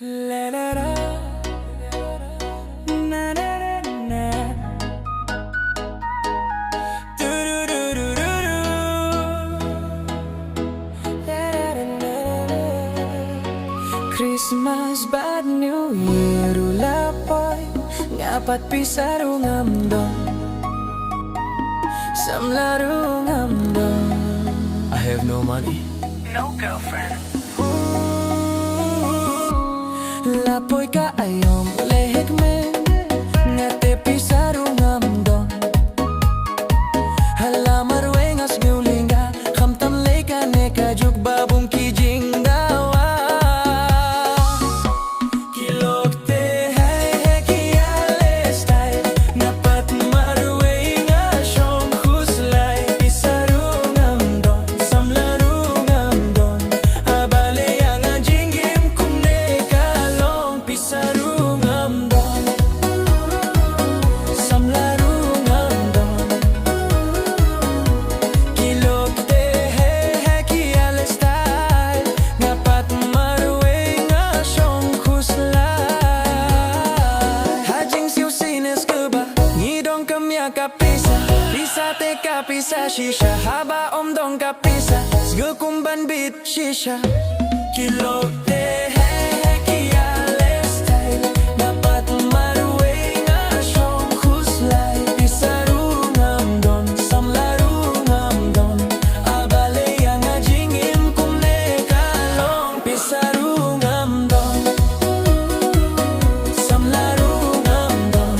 La la la, na na na na, do do do do do do, la la la la. Christmas bad New Year ulapoy ngapat pisarong amdong samlarong amdong. I have no money. No girlfriend. Lapoy ka ayom lehek men ngate pisarong amdong halamar wengas ngulinga khamtam leka neka juk babung kijing dawa kilokte hai hai kiale style napat marwenga shong khuslai pisarong amdong samlarong amdong abale yang jingim kumne kalong pisarong amdong samlarong amdong kilokte hai hai kiale style napat marwenga shong khuslai hajing siu sines keba ngidong kamya kapisa bisa te kapisa shisha haba omdong kapisa sgekumban bit shisha kilokte hai hai kiale style napat marwenga shong khuslai pisarong amdong samlarong amdong abale yang jingim kumne kalong pisarong amdong samlarong amdong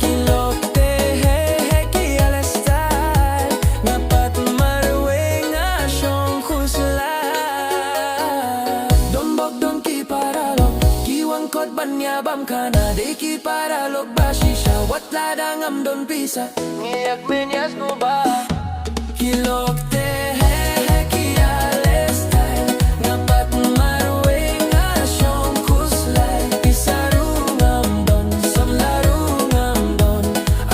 kilokte hai hai kiale style napat marwenga shong khuslai dombok donki paralog kiwang kot banyabam kana deki paralog bashisha wat ladang amdon pisa ngiyak menyas nuba kilokte hai hai kiale style napat marwenga shong khuslai pisarong amdon samlarong amdon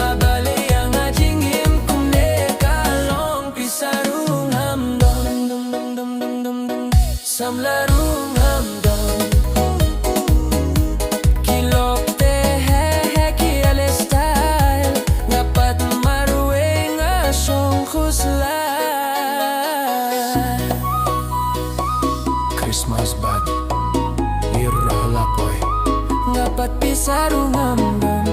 abale yang jingim kumne kalong pisarong amdon dum dum dum dum dum dum samlarong amdon kilokte hai hai kiale style napat marwenga shong khuslai Christmas bad. Year lapoy. ngapat pisarong amdong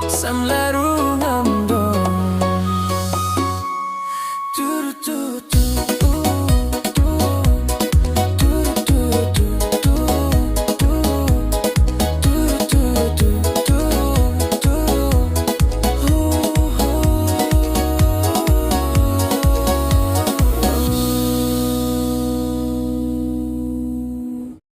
samlarong